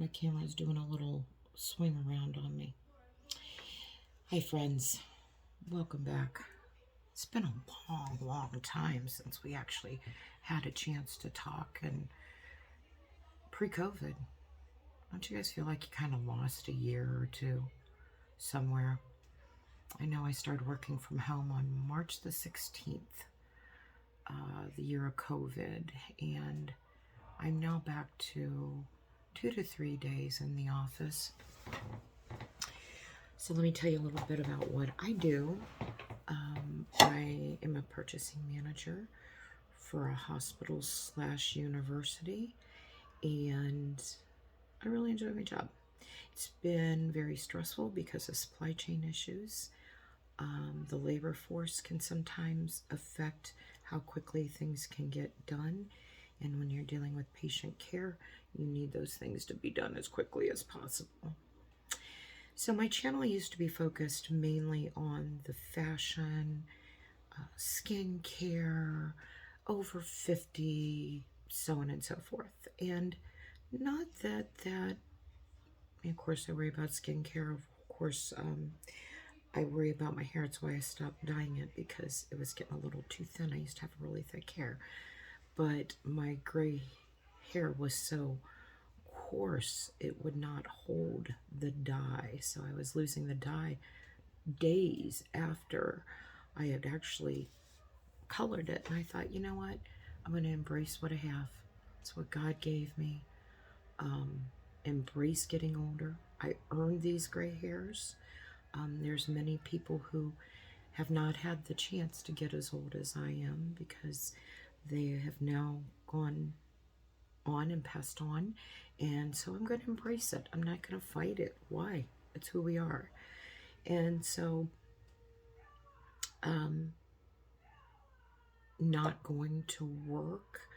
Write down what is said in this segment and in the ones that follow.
My camera's doing a little swing around on me. Hi friends, welcome back. It's been a long time since we actually had a chance to talk, and pre-COVID. Don't you guys feel like you kind of lost a year or two somewhere? I know I started working from home on March the 16th, the year of COVID, and I'm now back to 2 to 3 days in the office. So let me tell you a little bit about what I do. I am a purchasing manager for a hospital / university, and I really enjoy my job. It's been very stressful because of supply chain issues. The labor force can sometimes affect how quickly things can get done. And when you're dealing with patient care, you need those things to be done as quickly as possible. So my channel used to be focused mainly on the fashion, skincare, over 50, so on and so forth. And not that, of course, I worry about skincare. Of course, I worry about my hair. That's why I stopped dyeing it, because it was getting a little too thin. I used to have really thick hair. But my gray hair was so coarse, it would not hold the dye. So I was losing the dye days after I had actually colored it. And I thought, you know what? I'm going to embrace what I have. It's what God gave me. Embrace getting older. I earned these gray hairs. There's many people who have not had the chance to get as old as I am, because they have now gone on and passed on. And so I'm going to embrace it. I'm not going to fight it. Why? It's who we are. And so not going to work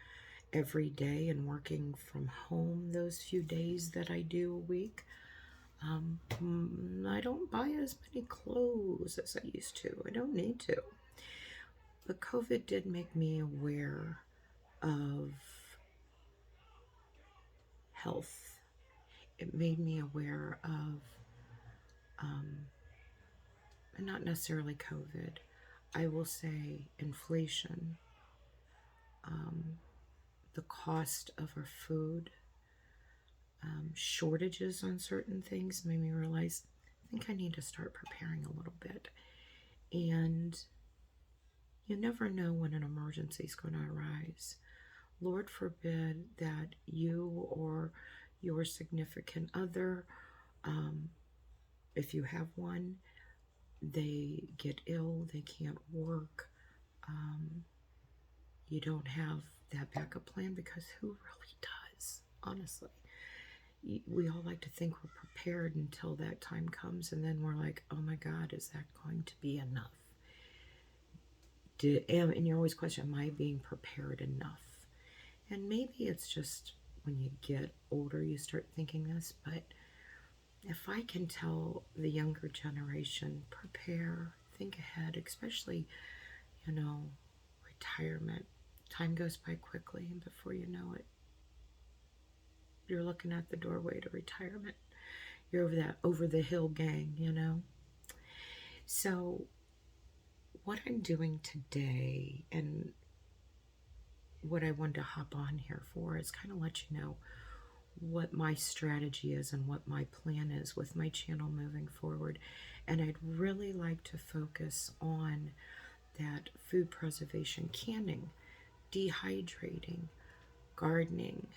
every day and working from home those few days that I do a week. I don't buy as many clothes as I used to. I don't need to. But COVID did make me aware of health. It made me aware of, not necessarily COVID, I will say inflation, the cost of our food, shortages on certain things made me realize I think I need to start preparing a little bit. And you never know when an emergency is going to arise. Lord forbid that you or your significant other, if you have one, they get ill, they can't work. You don't have that backup plan, because who really does, honestly? We all like to think we're prepared until that time comes, and then we're like, oh my God, is that going to be enough? And you're always questioning, am I being prepared enough? And maybe it's just when you get older you start thinking this, but if I can tell the younger generation, prepare, think ahead, especially, retirement. Time goes by quickly, and before you know it, you're looking at the doorway to retirement. You're over that over the hill gang. So what I'm doing today, and what I wanted to hop on here for, is kind of let you know what my strategy is and what my plan is with my channel moving forward. And I'd really like to focus on that food preservation, canning, dehydrating, gardening.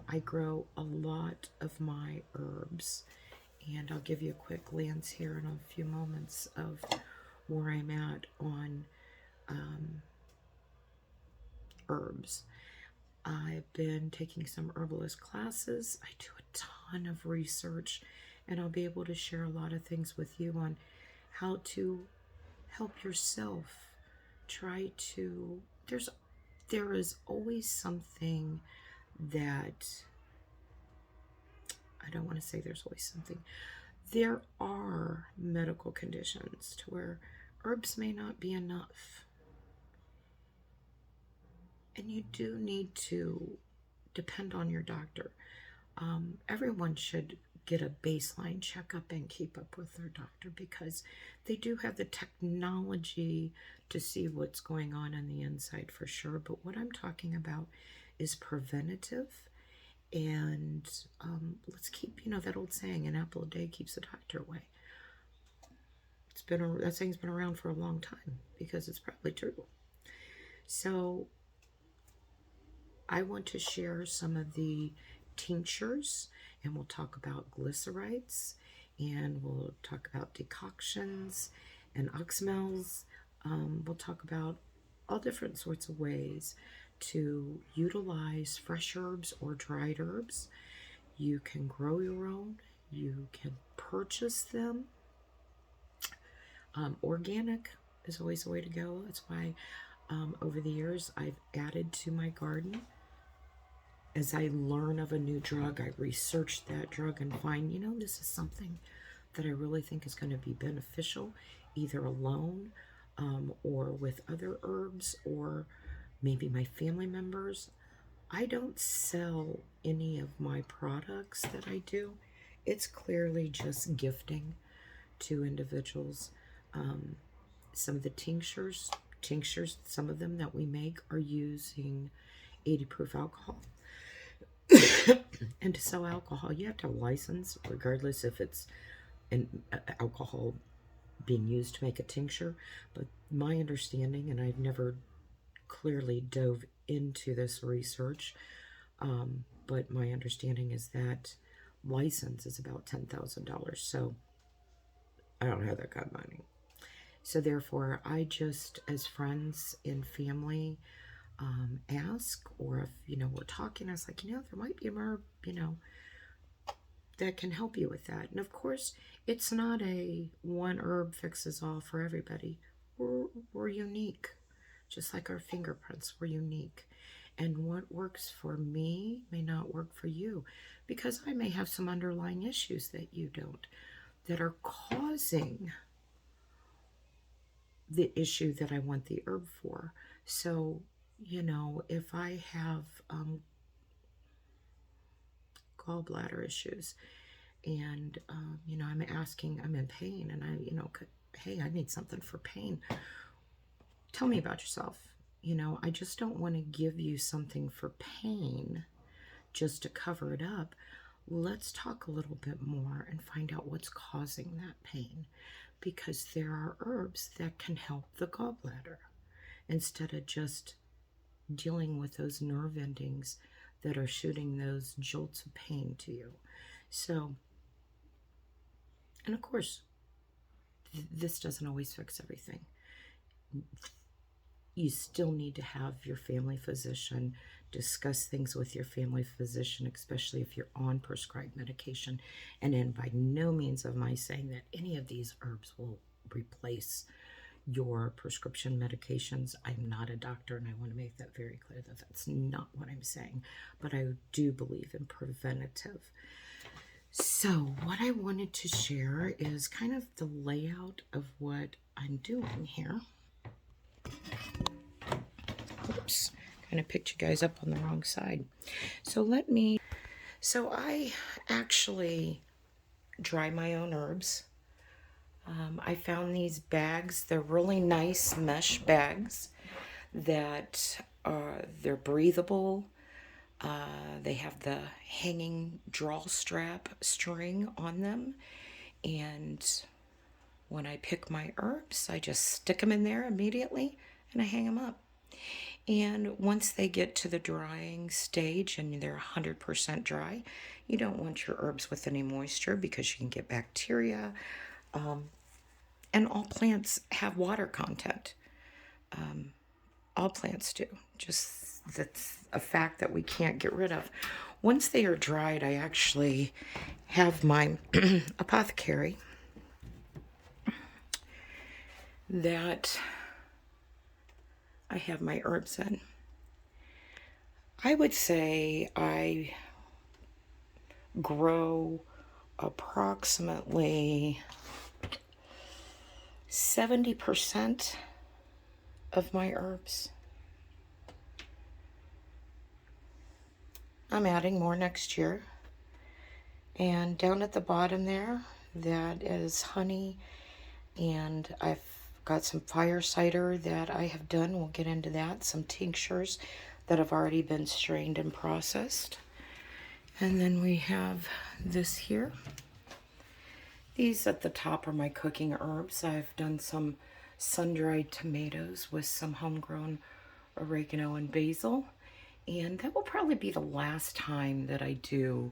I grow a lot of my herbs, and I'll give you a quick glance here in a few moments of where I'm at on herbs. I've been taking some herbalist classes. I do a ton of research, and I'll be able to share a lot of things with you on how to help yourself. There is always something that, I don't want to say there's always something. There are medical conditions to where herbs may not be enough. And you do need to depend on your doctor. everyone should get a baseline checkup and keep up with their doctor, because they do have the technology to see what's going on the inside for sure. But what I'm talking about is preventative. And let's keep, that old saying, an apple a day keeps the doctor away. That saying's been around for a long time, because it's probably true. So I want to share some of the tinctures, and we'll talk about glycerites, and we'll talk about decoctions and oxymels. We'll talk about all different sorts of ways to utilize fresh herbs or dried herbs. You can grow your own. You can purchase them. Organic is always the way to go. That's why over the years I've added to my garden. As I learn of a new drug, I research that drug and find, this is something that I really think is going to be beneficial, either alone or with other herbs, or maybe my family members. I don't sell any of my products that I do. It's clearly just gifting to individuals. Some of the tinctures, some of them that we make are using 80 proof alcohol. And to sell alcohol, you have to have a license, regardless if it's an alcohol being used to make a tincture. But my understanding, and I've never clearly dove into this research, but my understanding is that license is about $10,000. So I don't have that kind of money. So therefore, I just, as friends and family, ask, or if, we're talking, I was like, there might be a herb, that can help you with that. And of course, it's not a one herb fixes all for everybody. We're unique. Just like our fingerprints, we're unique. And what works for me may not work for you, because I may have some underlying issues that you don't, that are causing the issue that I want the herb for. So, if I have gallbladder issues, and, I'm in pain, and hey, I need something for pain. Tell me about yourself. I just don't want to give you something for pain just to cover it up. Let's talk a little bit more and find out what's causing that pain, because there are herbs that can help the gallbladder instead of just dealing with those nerve endings that are shooting those jolts of pain to you. So, and of course, this doesn't always fix everything. You still need to have your family physician discuss things with your family physician, especially if you're on prescribed medication. And then by no means am I saying that any of these herbs will replace your prescription medications. I'm not a doctor, and I want to make that very clear that that's not what I'm saying. But I do believe in preventative. So what I wanted to share is kind of the layout of what I'm doing here. Oops, kind of picked you guys up on the wrong side. So I actually dry my own herbs. I found these bags. They're really nice mesh bags that they're breathable. They have the hanging drawstrap string on them. And when I pick my herbs, I just stick them in there immediately and I hang them up. And once they get to the drying stage and they're 100% dry, you don't want your herbs with any moisture, because you can get bacteria. And all plants have water content. All plants do. Just that's a fact that we can't get rid of. Once they are dried, I actually have my apothecary that I have my herbs in. I would say I grow approximately 70% of my herbs. I'm adding more next year. And down at the bottom there, that is honey. And I've got some fire cider that I have done. We'll get into that. Some tinctures that have already been strained and processed. And then we have this here. These at the top are my cooking herbs. I've done some sun-dried tomatoes with some homegrown oregano and basil. And that will probably be the last time that I do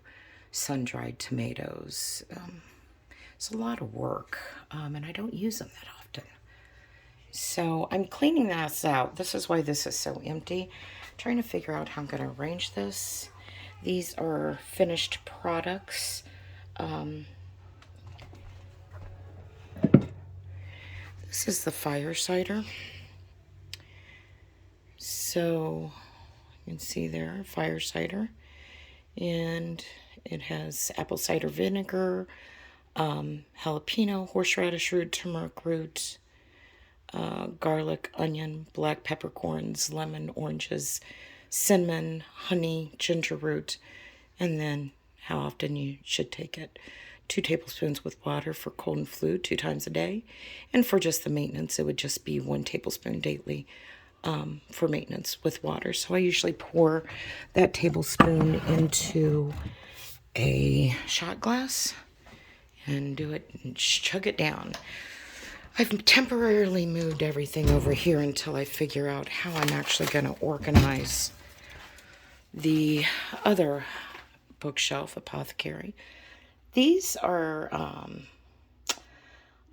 sun-dried tomatoes. It's a lot of work, and I don't use them that often. So I'm cleaning this out. This is why this is so empty. Trying to figure out how I'm going to arrange this. These are finished products. This is the fire cider. So you can see there, fire cider. And it has apple cider vinegar, jalapeno, horseradish root, turmeric root, garlic, onion, black peppercorns, lemon, oranges, cinnamon, honey, ginger root, and then how often you should take it. 2 tablespoons with water for cold and flu 2 times a day. And for just the maintenance, it would just be 1 tablespoon daily for maintenance with water. So I usually pour that tablespoon into a shot glass and do it and chug it down. I've temporarily moved everything over here until I figure out how I'm actually going to organize the other bookshelf, apothecary. These are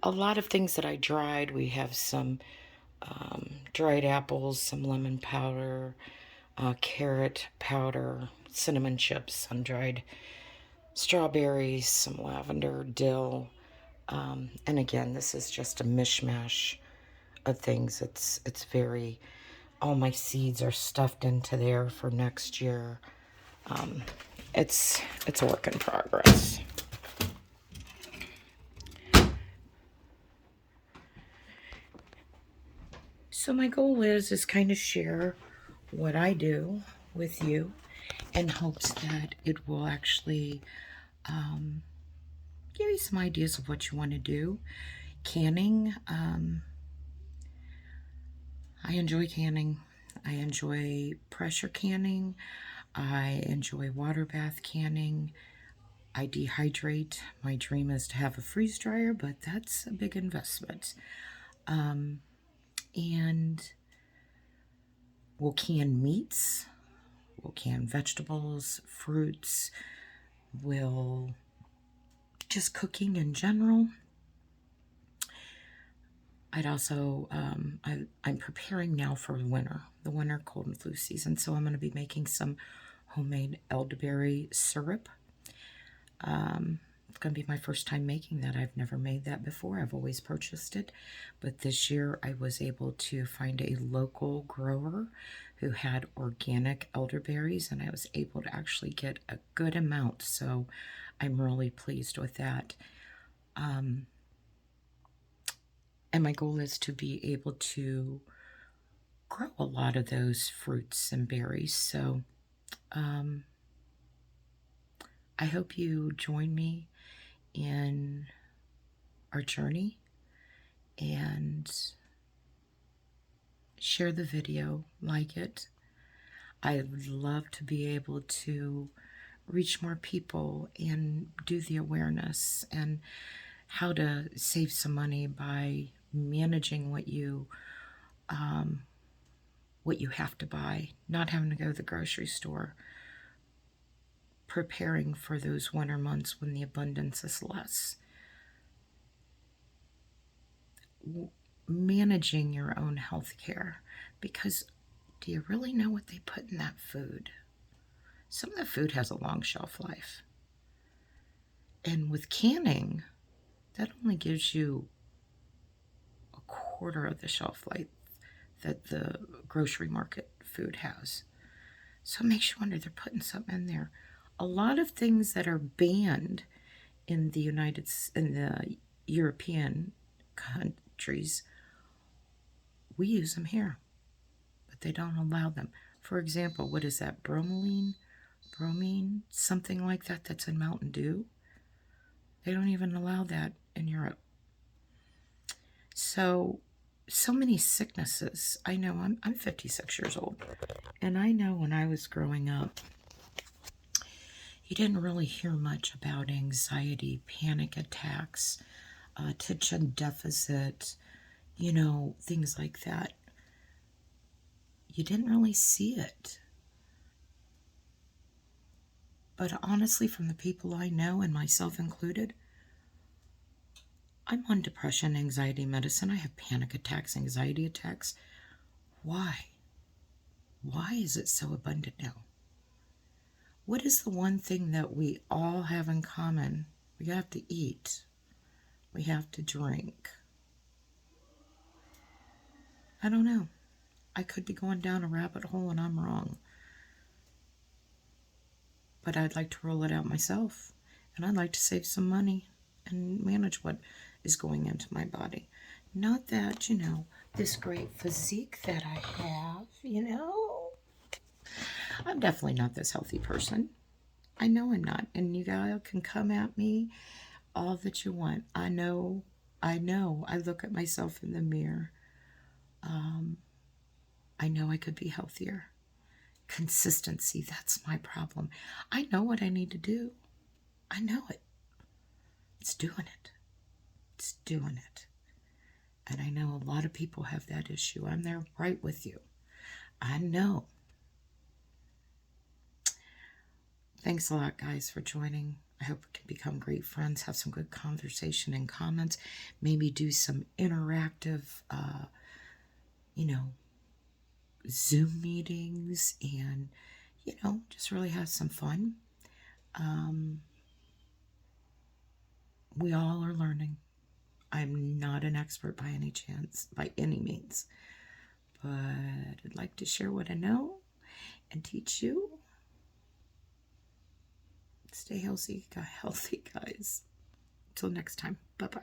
a lot of things that I dried. We have some dried apples, some lemon powder, carrot powder, cinnamon chips, sun-dried strawberries, some lavender, dill. And again, this is just a mishmash of things. It's very, all my seeds are stuffed into there for next year. It's a work in progress. So my goal is kind of share what I do with you in hopes that it will actually give you some ideas of what you want to do. Canning, I enjoy canning. I enjoy pressure canning. I enjoy water bath canning. I dehydrate. My dream is to have a freeze dryer, but that's a big investment. And we'll can meats, we'll can vegetables, fruits, we'll just cooking in general. I'd also, I'm preparing now for the winter cold and flu season, so I'm going to be making some homemade elderberry syrup. It's going to be my first time making that. I've never made that before. I've always purchased it. But this year I was able to find a local grower who had organic elderberries, and I was able to actually get a good amount. So I'm really pleased with that. And my goal is to be able to grow a lot of those fruits and berries. So I hope you join me in our journey and share the video, like it. I'd love to be able to reach more people and do the awareness and how to save some money by managing what you have to buy, not having to go to the grocery store, preparing for those winter months when the abundance is less. Managing your own health care, because do you really know what they put in that food? Some of the food has a long shelf life. And with canning, that only gives you a quarter of the shelf life that the grocery market food has. So it makes you wonder, they're putting something in there. A lot of things that are banned in the European countries, we use them here, but they don't allow them. For example, what is that? Bromine, something like that, that's in Mountain Dew. They don't even allow that in Europe. So many sicknesses. I know I'm 56 years old, and I know when I was growing up, you didn't really hear much about anxiety, panic attacks, attention deficit, things like that. You didn't really see it. But honestly, from the people I know, and myself included, I'm on depression, anxiety medicine. I have panic attacks, anxiety attacks. Why? Why is it so abundant now? What is the one thing that we all have in common? We have to eat. We have to drink. I don't know. I could be going down a rabbit hole and I'm wrong. But I'd like to roll it out myself. And I'd like to save some money and manage what is going into my body. Not that, this great physique that I have, I'm definitely not this healthy person. I know I'm not. And you guys can come at me all that you want. I know. I look at myself in the mirror. I know I could be healthier. Consistency, that's my problem. I know what I need to do. I know it. It's doing it. It's doing it. And I know a lot of people have that issue. I'm there right with you. I know. Thanks a lot, guys, for joining. I hope we can become great friends, have some good conversation and comments, maybe do some interactive, Zoom meetings and, just really have some fun. We all are learning. I'm not an expert by any chance, by any means, but I'd like to share what I know and teach you. Stay healthy, guys. Until next time, bye-bye.